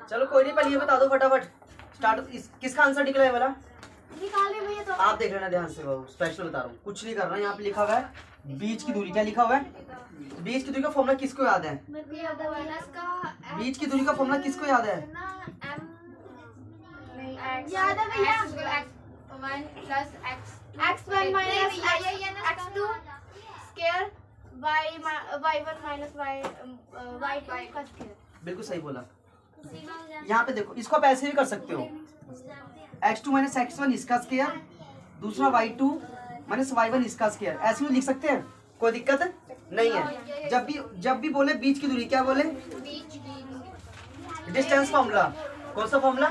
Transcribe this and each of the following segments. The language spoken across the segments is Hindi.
चलो कोई नहीं, पहले ये बता दो फटाफट स्टार्ट। किसका आंसर निकला है वाला? निकाले भैया तो आप देख लेना ध्यान से, वो स्पेशल बता रहा हूँ, कुछ नहीं करना। यहाँ पे लिखा हुआ है बीच की दूरी। क्या लिखा हुआ है? बीच की दूरी का फॉर्मूला किसको याद है? बीच की दूरी का फॉर्मूला किसको याद है? याद है भैया, x1 minus x2 square y1 minus y2 का square। बिल्कुल सही बोला। यहाँ पे देखो, इसको आप ऐसे भी कर सकते हो, x2 माइनस x1 इसका स्क्वायर, दूसरा y2 माइनस y1 इसका स्क्वायर, ऐसे भी लिख सकते हैं, कोई दिक्कत नहीं है। जब भी बोले बीच की दूरी, क्या बोले? Distance formula. कौन सा फॉर्मूला?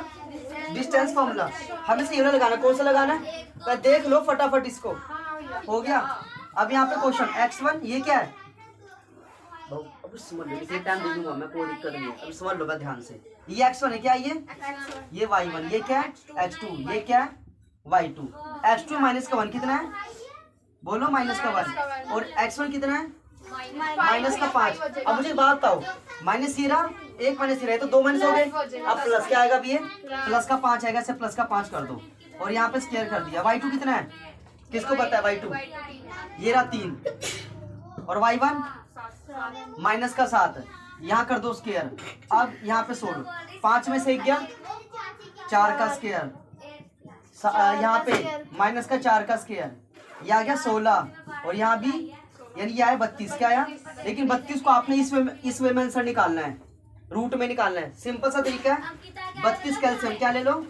Distance formula. हमें से यूनिट लगाना, कौन सा लगाना है? तो देख लो फटाफट इसको, हो गया। अब यहाँ पे क्वेश्चन x1 ये क्या है? अब समझ लो, इतने टाइम दे दूंगा मैं, कोई दिक्कत नहीं है, अब समझ लो बस ध्यान से। ये x1 है, क्या ये y1, ये क्या है x2, ये क्या है y2। x2 माइनस का 1 कितना है? बोलो माइनस का 1। और x1 कितना है? माइनस का 5। अब मुझे बात बताओ, माइनस ये रहा, एक माइनस ये रहा, तो 2 माइनस हो गए। अब प्लस क्या आएगा? भी प्लस का 5 आएगा, इसे प्लस का 5 कर दो और यहाँ पे स्क्वायर कर दिया। y2 कितना है? किसको पता है y2? ये रहा 3 और y1 माइनस का 7, यहाँ कर दो स्क्वायर। अब यहाँ पे 16, 5 में से 1 गया, 4 का स्क्वायर, यहाँ पे माइनस का 4 का स्क्वायर, ये आ गया 16 और यहाँ भी यानी ये आया 32। क्या आया? लेकिन 32 को आपने इस वे में आंसर निकालना है, रूट में निकालना है। सिंपल सा तरीका है, 32 कैल्शियम क्या ले लो,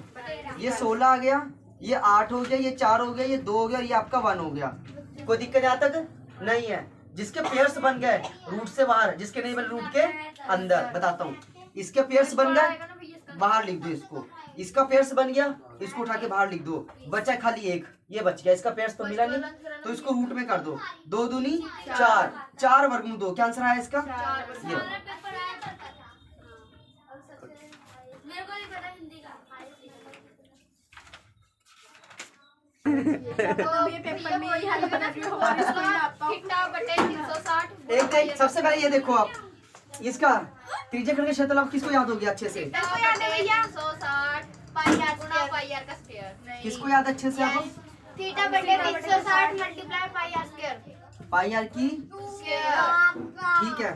ये 16 आ गया, ये 8 हो गया, ये 4 हो गया, ये 2 हो गया और ये आपका 1 हो गया। कोई दिक्कत यहाँ तक नहीं है। जिसके पेयर्स बन गए रूट से बाहर, जिसके नहीं बने रूट के अंदर, बताता हूँ। इसके पेयर्स बन गए, बाहर लिख दो इसको। इसका पेयर्स बन गया, इसको उठा के बाहर लिख दो। बचा खाली एक, ये बच गया, इसका पेयर्स तो मिला नहीं, तो इसको रूट में कर दो। 2 दूनी 4, 4 वर्गमूल 2। क्या आंसर आया इसका? ये एक सबसे पहले ये देखो आप, इसका त्रिज्या खंड का क्षेत्रफल आप किसको याद हो गया अच्छे से? किसको याद अच्छे से? आप थीटा बटे 360 multiply pi r square. Pi r की, ठीक है।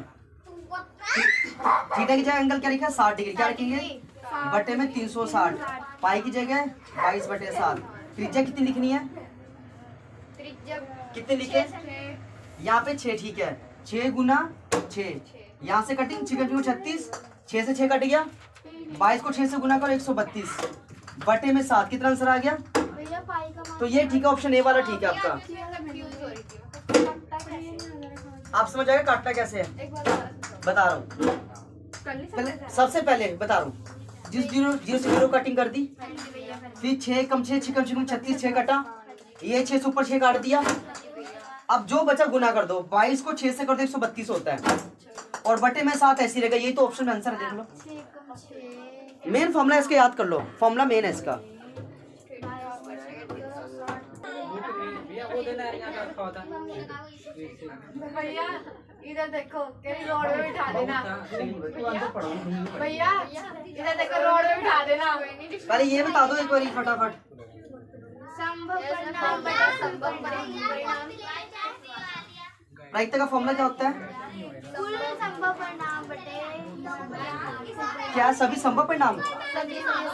थीटा की जगह एंगल क्या लिखा है? 60 डिग्री। क्या रखेंगे? बटे में 360, पाई की जगह 22/7। त्रिज्या कितनी लिखनी है? कितनी लिखे? यहाँ पे 6, ठीक है। 6 गुना 6, यहाँ से कटिंग 6 36, 6 से 6 कट गया, 22 को 6 से गुना करो 132 बटे में 7। कितना आंसर आ गया? तो ये ठीक है, ऑप्शन ए वाला ठीक है आपका। आप समझ आएगा काटना कैसे है, बता रहा हूँ। पहले सबसे पहले बता रहा हूँ, जिस 0 से 0 कटिंग कर दी, फिर 6 कम 6 6 कम 6 36, 6 कटा, ये 6 से ऊपर 6 काट दिया। अब जो बचा गुना कर दो, 22 को 6 से कर दो 132 होता है और बटे में 7 ऐसी रहेगा। यही तो ऑप्शन में आंसर है, देख लो। मेन फॉर्मूला इसका याद कर लो, फॉर्मूला मेन है इसका। भैया इधर देखो, रोड में बिठा देना। भैया इधर देखो, रोड में बिठा देना। पहले ये बता दो एक बार फटाफट, प्रायिकता का फॉर्मूला क्या होता है? कुल संभव परिणाम बटे क्या? सभी संभव परिणाम, सभी परिणाम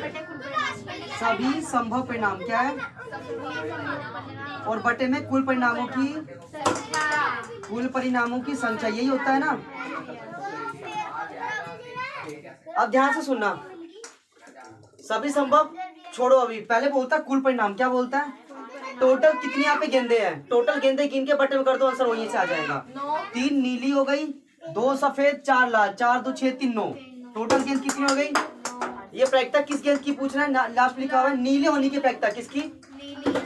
बटे कुल परिणाम। सभी संभव परिणाम क्या है? और बटे में कुल परिणामों की संख्या, यही होता है ना। अब ध्यान से सुनना, सभी संभव छोड़ो, अभी पहले बोलता है कुल परिणाम। क्या बोलता है? टोटल कितनी यहाँ पे गेंदे हैं, टोटल गेंदे गिन के बटे में कर दो, आंसर वहीं से आ जाएगा। 3 नीली हो गई, 2 सफेद, 4 लाल, 4 2 6 3 9, टोटल गेंद कितनी हो गई? ये प्रायिकता किस गेंद की पूछ रहा है? लास्ट लिखा हुआ है नीले होने की प्रायिकता किसकी?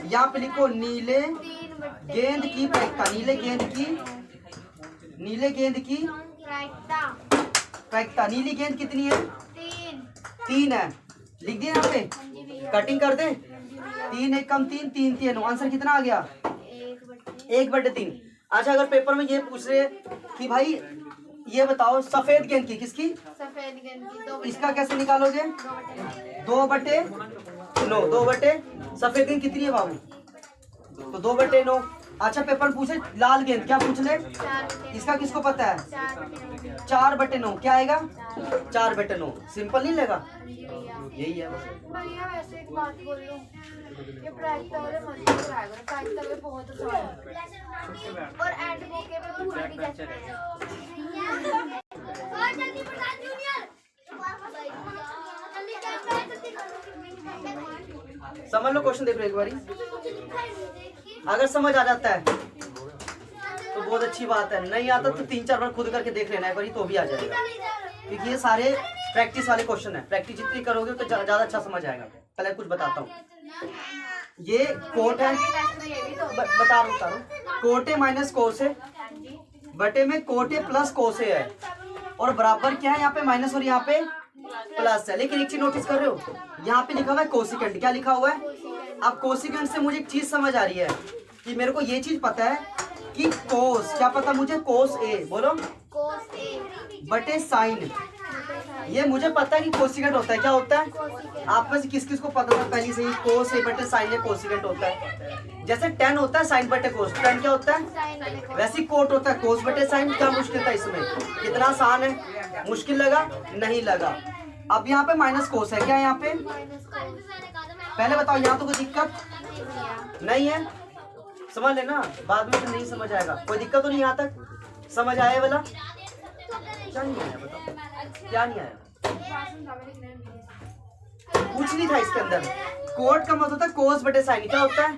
यहाँ पे लिखो नीले गेंद की प्रायिकता, नीले गेंद की प्रायिकता। नीली गेंद कितनी है? 3 है, लिख दिया यहाँ पे, कटिंग कर दे। 3 1 कम 3 3 3, आंसर कितना आ गया? 1/3। अच्छा अगर पेपर में ये पूछ रहे कि भाई ये बताओ सफेद गेंद की किसकी, सफेद गेंद की 2 इसका कैसे निकालोगे? 2/9। 2/, सफेद गेंद कितनी है बाबू? तो 2/9। अच्छा पेपर में पूछे लाल गेंद, क्या पूछ ले? इसका किसको पता है? 4/9। क्या आएगा? 4/9। सिंपल नहीं लगा? यही है बस। भैया वैसे एक बात बोल लूं, ये प्रैक्टिकल वाले मत कराया करो, प्रैक्टिकल में बहुत आसान है और एंड मौके पे पूरा भी जैसे और जल्दी बता जूनियर समझ लो क्वेश्चन, देख लो एक बारी। अगर समझ आ जाता है तो बहुत अच्छी बात है, नहीं आता तो 3-4 बार खुद करके देख लेना एक बारी, तो भी आ जाएगा। क्योंकि ये सारे प्रैक्टिस वाले क्वेश्चन है, प्रैक्टिस जितनी करोगे तो ज्यादा अच्छा समझ आएगा। पहले कुछ बताता हूँ, ये कोट है, बता रहा हूँ, कोटे माइनस कोसे बटे में कोटे प्लस कोसे है, और बराबर क्या है? यहाँ पे माइनस और यहाँ पे प्लस है। लेकिन एक चीज नोटिस कर रहे हो, यहाँ पे लिखा हुआ है कोसिकेंट। क्या लिखा हुआ है? अब कोसिकेंट से मुझे एक चीज समझ आ रही है कि मेरे को ये चीज पता है कि कोस, क्या पता मुझे? कोस ए, बोलो, कोस ए बटे साइन। ये मुझे पता है कि कोसिकेंट होता है। क्या होता है? आप में से किस किस को पता था पहले से ही? कोस ए बटे साइन ए कोसिकेंट होता है। जैसे tan होता है साइन बटे कोस, tan क्या होता है? वैसे कोट होता है कोस बटे साइन। क्या मुश्किल था इसमें? कितना आसान है, मुश्किल लगा? नहीं लगा। अब यहाँ पे माइनस कोस है, क्या यहाँ पे? पहले बताओ, यहाँ तो कोई दिक्कत नहीं है? समझ लेना, बाद में तो नहीं समझ आएगा। कोई दिक्कत तो नहीं यहाँ तक? समझ आया वाला? क्या नहीं आया बताओ, क्या नहीं आया? कुछ नहीं था इसके अंदर। कोट का मतलब होता है कोस बटे साइन। क्या होता है?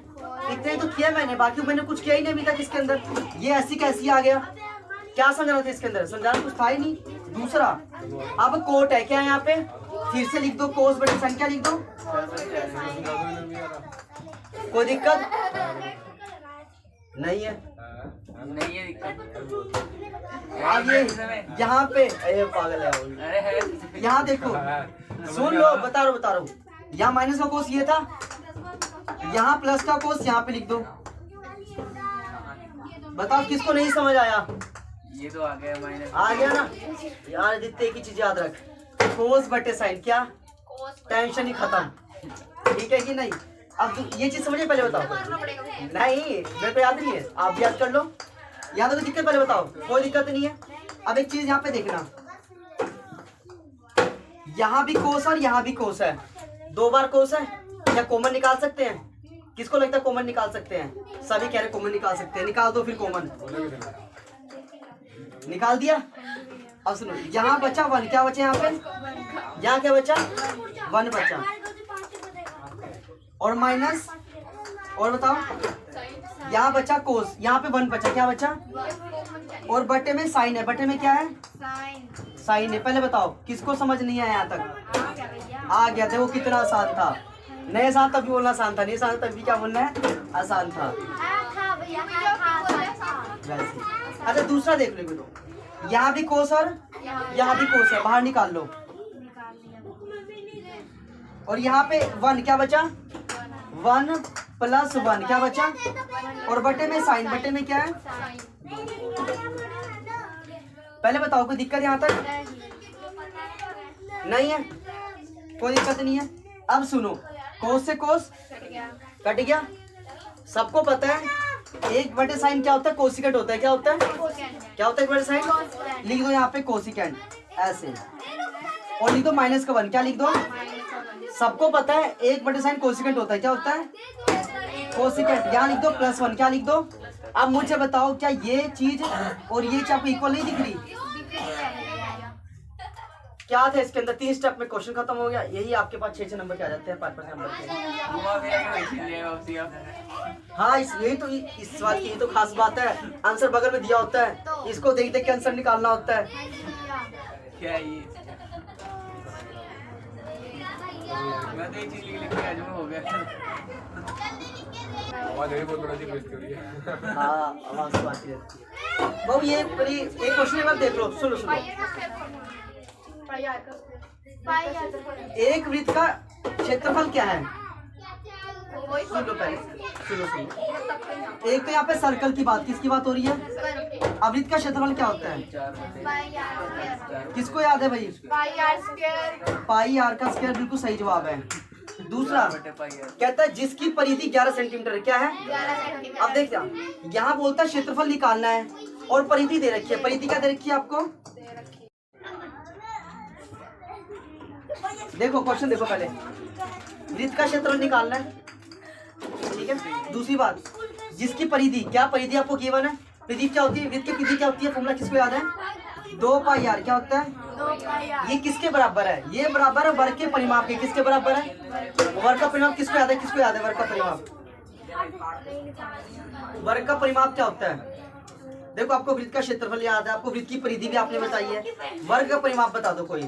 इतने तो किया मैंने, बाकी मैंने कुछ किया ही नहीं अभी तक इसके अंदर। ये ऐसी कैसी आ गया? क्या समझाना था इसके अंदर? समझाना कुछ था ही नहीं। दूसरा, अब कोट है, क्या है यहाँ पे? फिर से लिख दो कोस बटे साइन। क्या लिख दो? कोई दिक्कत नहीं है? नहीं है दिक्कत। अब ये यहाँ पे, अरे पागल है, यहाँ देखो, सुन लो, बता रहा हूँ। यहाँ माइनस का कोस ये था, यहाँ प्लस का कोस यहाँ पे लिख दो। बताओ किसको नहीं समझ आया? ये तो आ गया माइनस, आ गया ना यार? जितने एक ही चीज याद रख, कोस बटे साइन। क्या? टेंशन ही खत्म। ठीक है कि नहीं? अब ये चीज समझिए, पहले बताओ। नहीं, मेरे को याद नहीं है, आप भी याद कर लो। याद हो दिक्कत? पहले बताओ। कोई दिक्कत नहीं है। अब एक चीज यहाँ पे देखना, यहाँ भी कोस और यहाँ भी कोस है, 2 बार कोस है। क्या कॉमन निकाल सकते हैं? किसको लगता है कॉमन निकाल सकते हैं? सभी कह रहे कॉमन निकाल सकते हैं। निकाल दो फिर कॉमन। निकाल दिया? अब सुनो, यहाँ बचा 1। क्या बचा यहाँ पे? यहाँ क्या बचा? 1 बचा, और माइनस, और बताओ, यहाँ बचा कोस, यहाँ पे 1 बचा। क्या बचा? और बटे में साइन है। बटे में क्या है? साइन है। पहले बताओ किसको समझ नहीं आया यहाँ तक? आ गया। देखो कितना आसान था। नहीं आसान तब भी बोलना आसान था, नहीं आसान तब भी क्या बोलना है? आसान था। वैसे अच्छा दूसरा देख लो बेटो, यहाँ भी कोस और यहाँ भी कोस है, बाहर निकाल लो। और यहाँ पे 1, क्या बचा? 1 + 1, क्या बचा? और बटे में साइन। बटे में क्या है? पहले बताओ कोई दिक्कत यहाँ तक? नहीं है? कोई दिक्कत नहीं है। अब सुनो, कोस से कोस कट गया। सबको पता है 1/sin क्या होता है? कोसिकेंट होता है। क्या होता है? क्या होता है 1/sin? लिख दो यहाँ पे कोसिकेंट ऐसे, और लिख दो माइनस का 1। क्या लिख दो? सबको पता है 1/sin कोसिकेंट होता है। क्या होता है? कोसिकेंट। यहाँ लिख दो +1। क्या लिख दो? अब मुझे बताओ, क्या ये चीज और ये चीज आपको इक्वल नहीं दिख रही? क्या था इसके अंदर? 3 स्टेप में क्वेश्चन खत्म हो गया। यही आपके पास 6 नंबर के आ जाते हैं, 5 नंबर के। हाँ, इसलिए तो इस सवाल की तो खास बात है, आंसर बगल में दिया होता है, इसको देख देख के आंसर निकालना होता है। क्या ये? मैं तो ये चीज लिख के आज में हो गया। आवाज यही बहुत बड़ा जी मिस कर रही है। हाँ, आवाज तो आती रहती है। बाबू ये एक क्वेश्चन एक बार देख लो, सुनो सुनो। पाई एक वृत्त का क्षेत्रफल क्या है? वही सुन लो पहले, सुनो सुनो। तब पे ना एक तो यहाँ पे सर्कल की बात, किसकी बात हो रही है? अब वृत्त का क्षेत्रफल क्या होता है? पाई आर स्क्वायर किसको याद है भाई? पाई आर स्क्वायर पाई आर का स्क्वायर, बिल्कुल सही जवाब है। दूसरा कहता है जिसकी परिधि 11 सेंटीमीटर है, क्या है? 11 सेंटीमीटर। अब देख यहाँ बोलता है क्षेत्रफल निकालना है और परिधि दे रखी है। परिधि क्या दे रखी है आपको? देखो क्वेश्चन देखो पहले, वृत्त का क्षेत्रफल निकालना है, ठीक है। दूसरी बात, जिसकी परिधि, क्या परिधि आपको गिवन है? परिधि क्या होती है? वृत्त की परिधि क्या होती है? फॉर्मूला किसको याद है? 2 पाई आर। क्या होता है? 2 पाई आर। ये किसके बराबर है? ये बराबर है वर्ग के परिमाप के। किसके बराबर है? वर्ग का परिमाप किसको याद है? किसको याद है वर्ग का परिमाप? वर्ग का परिमाप क्या होता है? देखो आपको वृत्त का क्षेत्रफल याद है, आपको वृत्त की परिधि भी आपने बताई है, वर्ग का परिमाप बता दो कोई।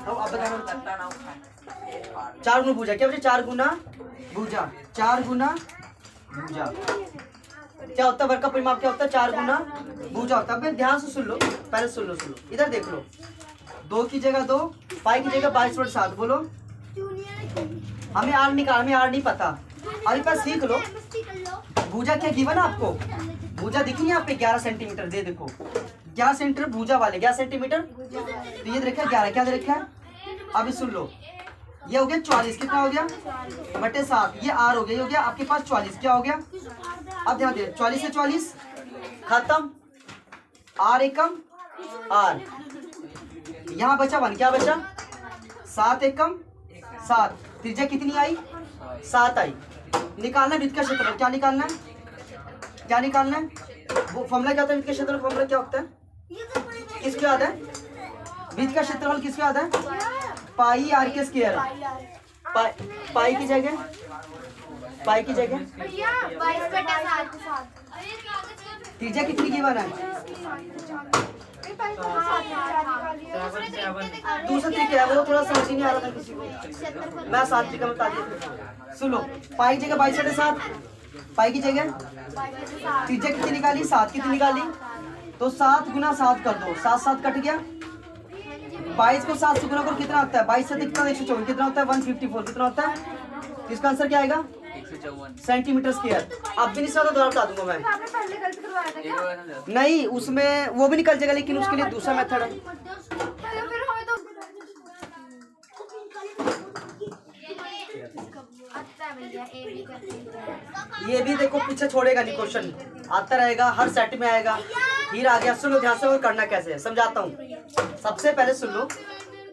अब बताना। 4 गुना भुजा, क्या बचे? 4 गुना भुजा, 4 गुना भुजा क्या होता है? वर्ग का परिमाप क्या होता है? 4 गुना भुजा होता है। अब ध्यान से सुन लो, पहले सुन लो, इधर देख लो। 2 की जगह 2, पाई की जगह 22/7। बोलो, हमें आर निकाल, हमें आर नहीं पता, अभी पास सीख लो। भुजा क्या गिवन है आपको? भुजा दिखी यहाँ पे 11 सेंटीमीटर दे, देखो 11 सेंटीमीटर भुजा वाले, 11 सेंटीमीटर, तो ये देखा 11, क्या दे रखा है? अभी सुन लो, ये हो गया 44, कितना हो गया? बटे 7, ये आर हो गया, ये हो गया आपके पास 44, क्या हो गया? अब ध्यान दे, 40 से 40 खत्म, आर एकम आर, यहाँ बचा 1, क्या बचा? 7 एकम 7, त्रिज्या कितनी आई? 7 आई। निकालना वृत्त का क्षेत्रफल, क्या निकालना है? क्या निकालना है? वो फॉर्मूला क्या होता है? वृत्त का क्षेत्रफल फॉर्मूला क्या होता है? किसको याद है? वृत्त का क्षेत्रफल किसको याद है? पाई आर के स्क्वायर। पाई की जगह, पाई की जगह भैया 22/7। त्रिज्या कितनी की बना है? दूसरा तरीका है, वो थोड़ा समझ ही नहीं आ रहा था किसी को, मैं 7 तरीका बता दिया। सुनो, पाई की जगह 22/7, पाई की जगह त्रिज्या कितनी निकाली? 7 कितनी निकाली? तो 7 गुना 7 कर दो, 7 7 कट गया। 22 को 7 से गुना करो, कितना आता है? 22 से कितना? 154, कितना होता है? 154, कितना होता है? इसका आंसर क्या आएगा? 154 सेंटीमीटर स्क्वायर। अब भी नहीं सर दोबारा बता दूंगा मैं। आपने पहले गलत करवाया था क्या? नहीं, उसमें वो भी निकल जाएगा, लेकिन उसके लिए दूसरा मेथड है। फिर हमें तो अच्छा है भैया, ए भी करते हैं। ये भी देखो पीछे छोड़ेगा नहीं, क्वेश्चन आता रहेगा, हर सेट में आएगा। फिर आ गया, सुनो ध्यान से, वो करना कैसे है समझाता हूँ। सबसे पहले सुन लो,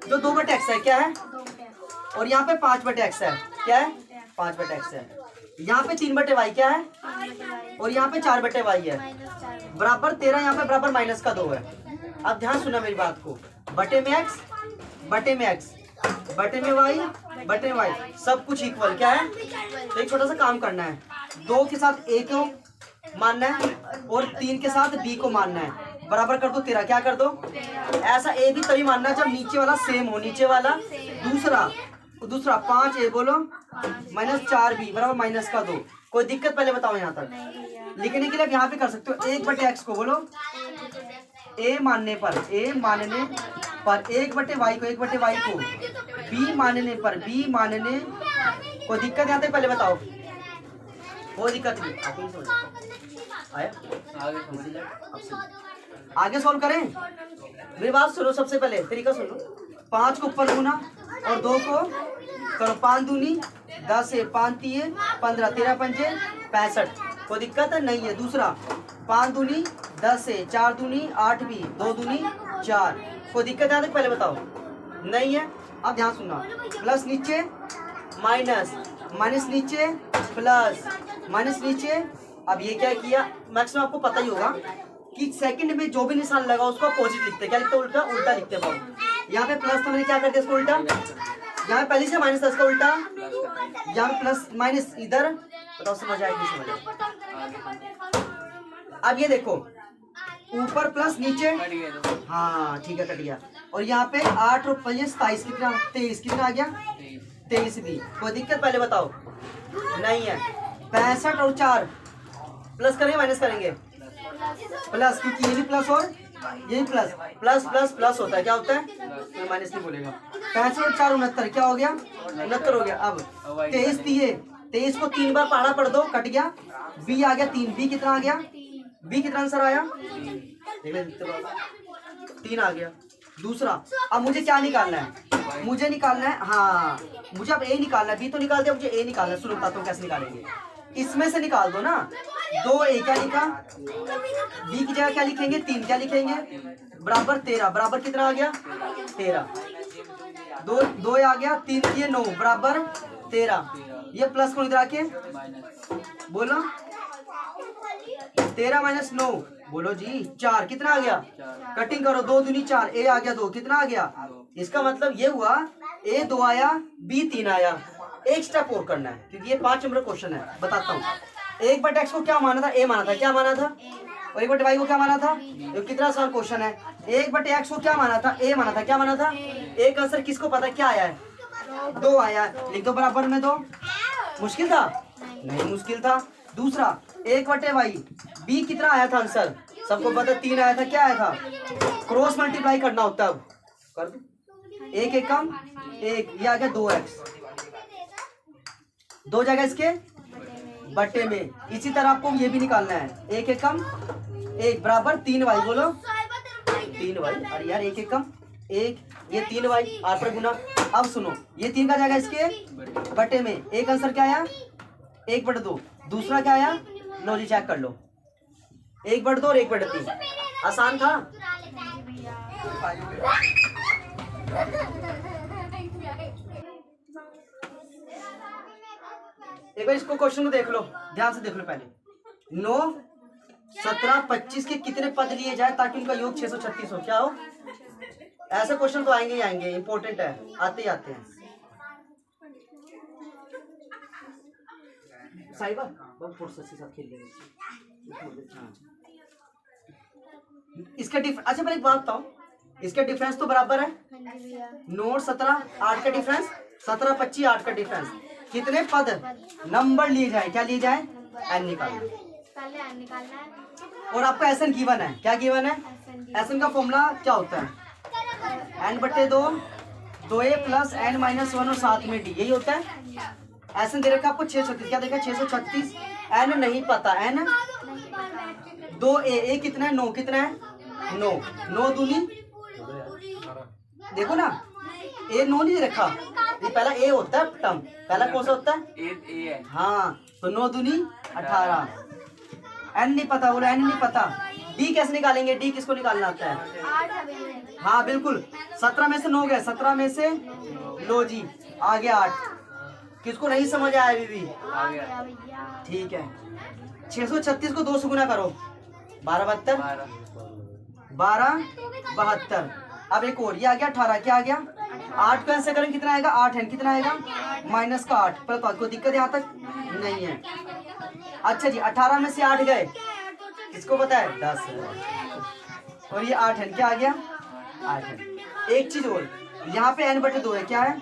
जो 2/x है क्या है? और यहाँ पे 5/x है, क्या है? 5/x है। यहाँ पे 3/y क्या है? और यहाँ पे 4/y है, बराबर 13, यहाँ पे बराबर -2 है। अब ध्यान सुना मेरी बात को, बटे में x, बटे में x, बटे में y, बटे में y, सब कुछ इक्वल, क्या है? तो एक छोटा सा काम करना है, 2 के साथ a को मानना है और 3 के साथ b को मानना है, बराबर कर दो 13, क्या कर दो? ऐसा a भी तभी मानना है जब नीचे वाला सेम हो, नीचे वाला। दूसरा 5a बोलो -4b बराबर -2। कोई दिक्कत पहले बताओ यहाँ तक? लिखने के लिए यहाँ पे कर सकते हो, 1/x को बोलो a मानने पर, a मानने पर 1/y को, 1/y को b मानने पर, b मानने। कोई दिक्कत यहाँ तक पहले बताओ? कोई दिक्कत नहीं, आपको नहीं समझ आया? आगे सॉल्व करें? मेरी बात सुनो, सबसे पहले तरीका सुनो। 5 को ऊपर गुना और 2 को करो 5 दूनी 10 है, 5 3 15, 13 पंजे 65। कोई दिक्कत है? नहीं है। दूसरा 5 दूनी 10 है, 4 दूनी 8 भी, 2 दूनी 4। कोई दिक्कत है? पहले बताओ। नहीं है। अब ध्यान सुनना, प्लस नीचे माइनस, माइनस नीचे प्लस, माइनस नीचे। अब ये क्या किया, मैक्सिमम आपको पता ही होगा कि सेकंड में जो भी निशान लगा उसको अपोजिट लिखते, क्या लिखते? उल्टा, उल्टा लिखते हैं। यहाँ पे प्लस था, मैंने क्या कर दिया इसको उल्टा। यहाँ पे पहले से माइनस था, इसका उल्टा। यहाँ पे प्लस माइनस इधर, बताओ समझ आएगी? समझ आएगी। अब ये देखो, ऊपर प्लस नीचे, हाँ ठीक है, कट गया। और यहाँ पे 8 और 5 27, कितना? 23, कितना आ गया? 23 भी। कोई दिक्कत पहले बताओ? नहीं है। 65 और 4 प्लस करेंगे माइनस करेंगे? प्लस, क्योंकि ये भी प्लस और यही प्लस प्लस प्लस प्लस होता है, क्या होता है? तो माइनस नहीं बोलेगा। 65 और 4 69, क्या हो गया? 69 हो गया। अब 23 दिए, 23 को 3 बार पहाड़ा पढ़ दो, कट गया। बी आ गया 3, बी कितना आ गया? बी कितना आंसर आया? 3 आ गया। दूसरा, अब मुझे क्या निकालना है? मुझे निकालना है, हाँ मुझे अब ए निकालना है, बी तो निकाल दिया, मुझे ए निकालना है। सुनो बताता हूँ कैसे निकालेंगे। इसमें से निकाल दो ना, 2a क्या लिखा? बी की जगह क्या लिखेंगे? 3 क्या लिखेंगे? बराबर 13, बराबर कितना आ गया? 13। 2 आ गया, 3 ये 9 बराबर 13। ये प्लस को इधर आके बोलो, 13 माइनस 9 बोलो जी 4, कितना आ गया? कटिंग करो, 2 दूनी 4, ए आ गया 2, कितना आ गया? इसका मतलब ये हुआ ए 2 आया, बी 3 आया। एक स्टेप और करना है क्योंकि ये 5 नंबर क्वेश्चन है। बताता हूँ, 1/x को क्या माना था? ए माना था, क्या माना था? और 1/y को क्या माना था? ये कितना आसान क्वेश्चन है। 1/x को क्या माना था? ए माना था, क्या माना था? एक आंसर किसको पता क्या आया है? 2 आया, लिख दो बराबर में 2। मुश्किल था? नहीं मुश्किल था। दूसरा 1/y, बी कितना आया था आंसर? सबको पता 3 आया था, क्या आया था? क्रॉस मल्टीप्लाई करना होता है। अब कर दो, 1 1 कम 1, ये आ गया 2x, 2 जगह इसके बट्टे में। इसी तरह आपको ये भी निकालना है, 1 1 कम 1 बराबर 3y, बोलो 3y। अरे यार 1 1 कम 1, ये 3y आर पर गुना। अब सुनो, ये 3 का जाएगा इसके बट्टे में। एक आंसर क्या आया? 1/2। दूसरा क्या आया? लो जी चेक कर लो, 1/2 और 1/3। आसान था? एक बार इसको क्वेश्चन को देख लो, ध्यान से देख लो पहले। 9 17 25 के कितने पद लिए जाए ताकि उनका योग 636 हो? क्या हो? ऐसे क्वेश्चन तो आएंगे ही आएंगे, इंपॉर्टेंट है, आते ही आते हैं। साहिबा बहुत फुर्सत से सब खेल लेंगे। इसका अच्छा पहले एक बात बताओ, इसका डिफरेंस तो बराबर है। 9 और 17 8 का डिफरेंस, 17 25 8 का डिफरेंस। कितने पद नंबर लिए जाए? क्या लिए जाए? एन निकालना, पहले एन निकालना है। और आपका एस एन गिवन है। क्या गिवन है? एस एन का फॉर्मूला क्या होता है? n/2 2a plus n minus 1 और साथ में d, यही होता है। एस एन दे रखा आपको 636, क्या देखा? 636। n नहीं पता, n 2a, a कितना है? 9, कितना है? 9 9 दूनी, देखो ना ए 9 नहीं रखा, ये पहला ए होता है टर्म, पहला कौन सा होता है? ए है। हाँ, तो 9 दूनी 18। एन नहीं पता, बोलो एन नहीं पता। डी कैसे निकालेंगे? डी किसको निकालना आता है? 8 है भैया। हाँ बिल्कुल, 17 में से 9 गए, 17 में से लो जी आ गया 8। किसको नहीं समझ आया अभी भी? आ गया भैया। ठीक है, 636 को 2 से गुना करो, 12 72 12 72। अब एक और, ये आ गया 18, क्या आ गया? 8 का आंसर करें कितना आएगा? 8 है, कितना आएगा? माइनस का 8। पर कोई दिक्कत यहाँ तक नहीं है। अच्छा जी, 18 में से 8 गए, किसको पता है? 10 है। और ये 8 है, क्या आ गया? 8 है। एक चीज और, यहाँ पे n/2 है, क्या है?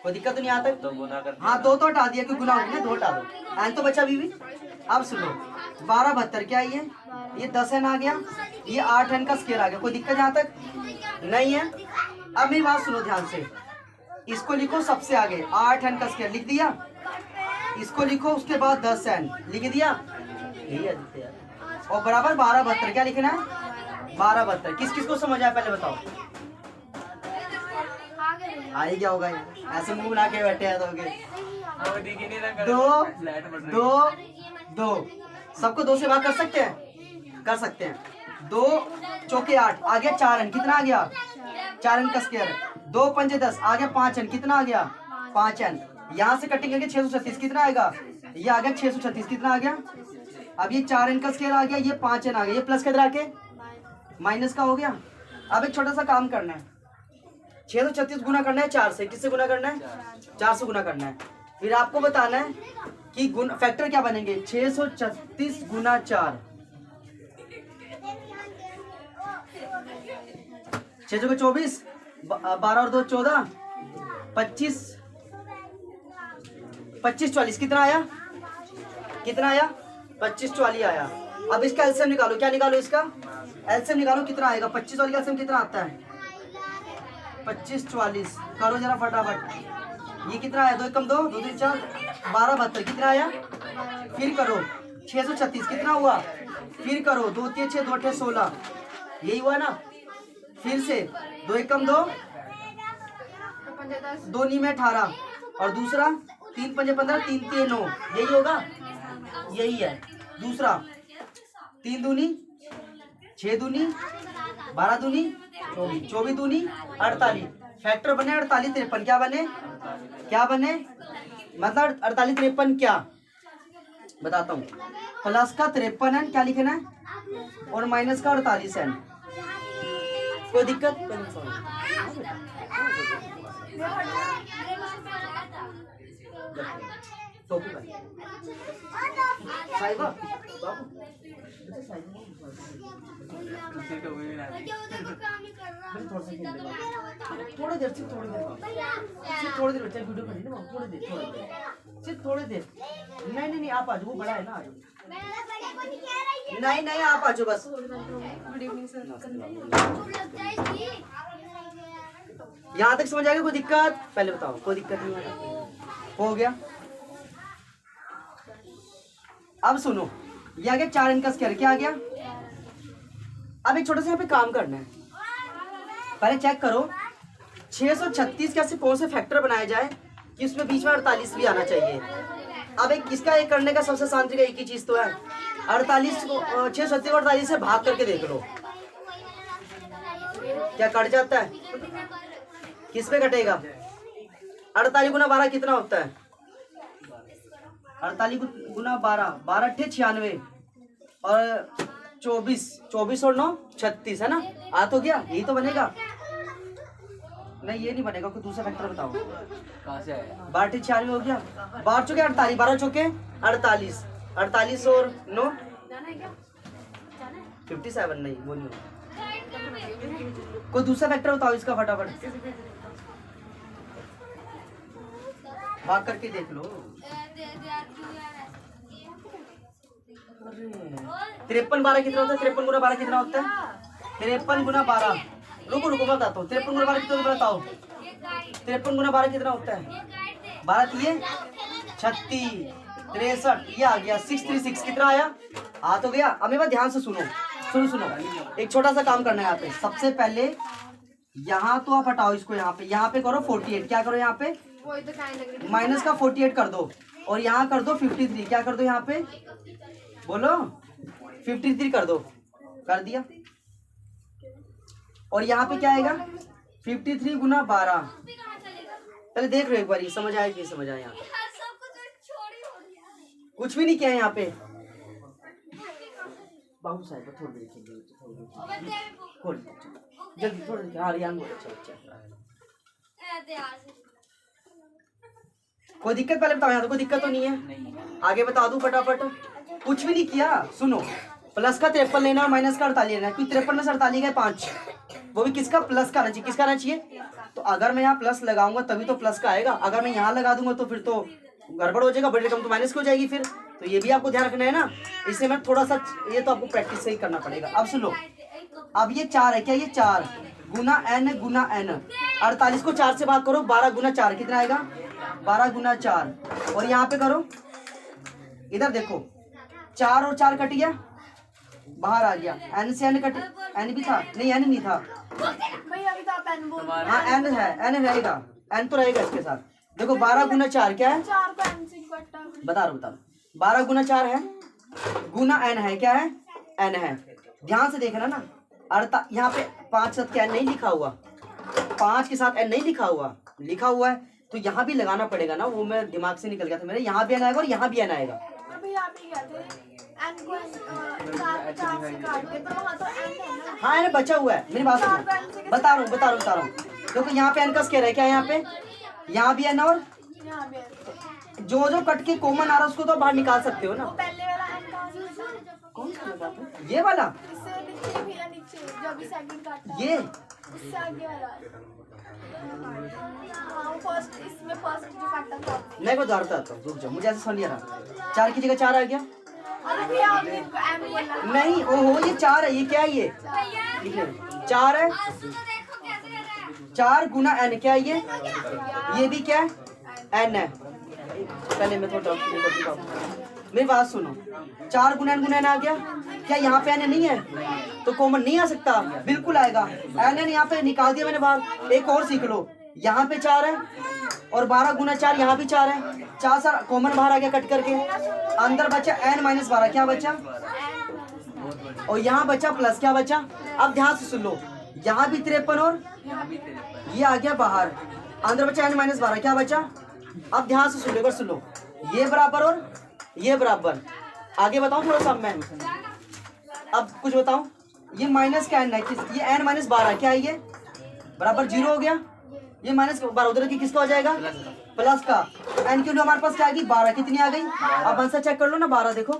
कोई दिक्कत तो नहीं आता? तो गुना कर। हाँ 2 तो हटा दिया क्योंकि गुना हो गया, 2 हटा दो, एन तो बचा भी। अब सुनो, 12 72 क्या है? ये 10 एन आ गया, ये 8 एन का स्केयर आ गया। कोई दिक्कत यहाँ तक नहीं है? अब मेरी बात सुनो ध्यान से, इसको लिखो सबसे आगे, 8 एन का स्केयर लिख दिया, इसको लिखो उसके बाद 10 एन लिख दिया, यही है यार। और बराबर 12 72, क्या लिखना है? 12 72। किस किस को समझ आया पहले बताओ? आ ही गया होगा, ऐसे मुंह बना के बैठे हैं तो 2 2 सबको 2 से भाग कर सकते हैं? कर सकते हैं। 2 चौके 8 आ गया, 4 एन, कितना आ गया? 4 एन का स्क्वायर। 2 पंजे 10 आ गया, 5 एन, कितना आ गया? 5 एन। यहाँ से कटिंग करके 636 कितना आएगा? ये आ गया 636, कितना आ गया? अब ये 4 एन का स्क्वायर आ गया, ये 5 एन आ गया, ये प्लस किधर आके माइनस का हो गया। अब एक छोटा सा काम करना है, 636 गुना करना है 4 से। किससे गुना करना है? 4 से गुना करना है। फिर आपको बताना है कि गुण फैक्टर क्या बनेंगे। 636 गुना 4, 6 को 24, 12 और 2 14, 25 25 44 कितना आया? कितना आया? 25 44 आया। अब इसका एलसीएम निकालो, क्या निकालो इसका? एलसीएम निकालो कितना आएगा। 25 वाली का एलसीएम कितना आता है? 25 44 करो जरा फटाफट। ये कितना आया? 2 एकम 2 2 3 4 12 72 कितना आया? फिर करो 636 कितना हुआ? फिर करो 2 3 6 2 8 16 यही हुआ ना। फिर से 2 एकम 2 2 नी में 18 और दूसरा 3 5 15 3 3 9 यही होगा। यही है दूसरा। 3 दूनी 6 दूनी 12 दूनी 24 दूनी 48 फैक्टर बने 48 53 क्या बने? क्या बने मतलब 48 53 क्या बताता हूँ। प्लस का 53 है क्या लिखना है और माइनस का 48 है। कोई दिक्कत? साहिबा थोड़ी देर सिर्फ थोड़ी देर बच्चा वीडियो कर ना थोड़ी देर नहीं आप आ जाओ। वो बड़ा है ना आ जाओ। नहीं आप आ जाओ बस। Good evening sir. यहाँ तक समझ आएगा? कोई दिक्कत? पहले बताओ कोई दिक्कत नहीं है? हो गया। अब सुनो ये आ गया 4 n का स्क्वायर क्या आ गया। अब एक छोटा सा यहाँ पे काम करना है। पहले चेक करो 636 कैसे कौन से फैक्टर बनाया जाए कि उसमें बीच में 48 भी आना चाहिए। अब एक इसका एक करने का सबसे आसान तरीका एक ही चीज तो है 48 को 636 को 48 से भाग करके देख लो क्या कट जाता है। किस पे कटेगा? 48 गुना 12 कितना होता है? 48 गुना 12 12 अट्ठे 96 और 24 और 9 36 है ना। आ तो गया यही तो बनेगा। नहीं ये नहीं बनेगा। कोई दूसरा फैक्टर बताओ। कहाँ से आया? 12 अट्ठे 96 हो गया। 12 चौके 48 12 चौके 48 48 और 9 57 नहीं वो नहीं होगा। कोई दूसरा फैक्टर बताओ इसका फटाफट भाग करके देख लो। 53 12 कितना होता है? 53 गुना 12 कितना होता है? 53 गुना 12 रुको बताता हूँ। 53 गुना 12 कितना बताओ। 53 गुना 12 कितना होता है? 12 ये 36 63 ये आ गया 636 कितना आया? आ तो गया। अब मेरे बात ध्यान से सुनो एक छोटा सा काम करना है यहाँ पे। सबसे पहले यहाँ तो आप हटाओ इसको। यहाँ पे करो 48 क्या करो यहाँ पे माइनस का 48 कर दो और यहाँ कर दो 53 क्या कर दो यहाँ पे बोलो 53 कर दो। कर दिया। और यहाँ पे क्या आएगा 53 गुना 12। पहले देख लो एक बार समझ आया कि समझ आया? कुछ भी नहीं किया यहाँ पे। बाबू साहब थोड़ी जल्दी थोड़ी हरियाणा कोई दिक्कत? पहले बताओ यहाँ तो कोई दिक्कत तो नहीं है। आगे बता दूं फटाफट। कुछ भी नहीं किया। सुनो प्लस का 53 लेना और माइनस का 48 लेना है। क्योंकि 53 में 48 गए 5 वो भी किसका प्लस का आना चाहिए। किसका आना चाहिए? तो अगर मैं यहाँ प्लस लगाऊंगा तभी तो प्लस का आएगा। अगर मैं यहाँ लगा दूंगा तो फिर तो गड़बड़ हो जाएगा। बड़ी रकम तो माइनस की हो जाएगी फिर। तो ये भी आपको ध्यान रखना है ना। इसलिए मैं थोड़ा सा ये तो आपको प्रैक्टिस से ही करना पड़ेगा। अब सुनो अब ये 4 है क्या? ये 4 गुना n 48 को 4 से भाग करो 12 गुना 4 कितना आएगा? 12 गुना 4 और यहाँ पे करो इधर देखो 4 और 4 कट गया बाहर आ गया। n से n कट n भी था नहीं n नहीं था। हाँ n है n रहेगा n तो रहेगा इसके साथ। देखो 12 गुना 4 क्या है? बता रहा 12 गुना 4 है गुना n है क्या है? n है। ध्यान से देखना ना यहाँ पे 5 साथ क्या नहीं लिखा हुआ 5 के साथ n नहीं लिखा हुआ है तो यहाँ भी लगाना पड़ेगा ना। वो मैं दिमाग से निकल गया था मेरे। यहाँ भी n आएगा और यहाँ भी n आएगा। हाँ n बचा हुआ है। मेरी बात सुनो बता रहा हूँ। देखो यहाँ पे n का स्क्वायर है क्या? यहाँ पे यहाँ भी n और जो कट के कॉमन आ रहा है उसको तो बाहर निकाल सकते हो ना। कौन सा ये वाला ये नहीं को धरता तो रुक जाओ मुझे ऐसे समझ नहीं आ रहा। 4 की जगह 4 आ गया अरे आपने एम बोला नहीं ओहो ये 4 है, ये क्या है ये लिखे 4 है, 4 गुना n क्या है ये भी क्या है n है। पहले मैं थोड़ा मेरी बात सुनो, 4 गुना n आ गया, क्या यहाँ पे n नहीं है तो कॉमन नहीं आ सकता? बिल्कुल आएगा। n यहाँ पे निकाल दिया मैंने बाहर। एक और सीख लो, यहाँ पे 4 है और 12 गुना 4 यहाँ भी 4 है, 4 सारा कॉमन बाहर आ गया कट करके, अंदर बचा n माइनस 12 क्या बचा, और यहाँ बचा प्लस क्या बचा। अब ध्यान से सुन लो, यहाँ भी 53 और ये आ गया बाहर, अंदर बचा n माइनस 12 क्या बचा। अब ध्यान से सुन लो, एक बार सुन लो, ये बराबर और ये बराबर। आगे बताऊं थोड़ा सा मैं, अब कुछ बताऊं, ये माइनस का n है, ये n माइनस 12 क्या है ये बराबर 0 हो गया, ये माइनस 12 उधर की किसका हो जाएगा प्लस का। n क्यों हमारे पास क्या आ गई 12, कितनी आ गई। अब आंसर चेक कर लो ना, 12 देखो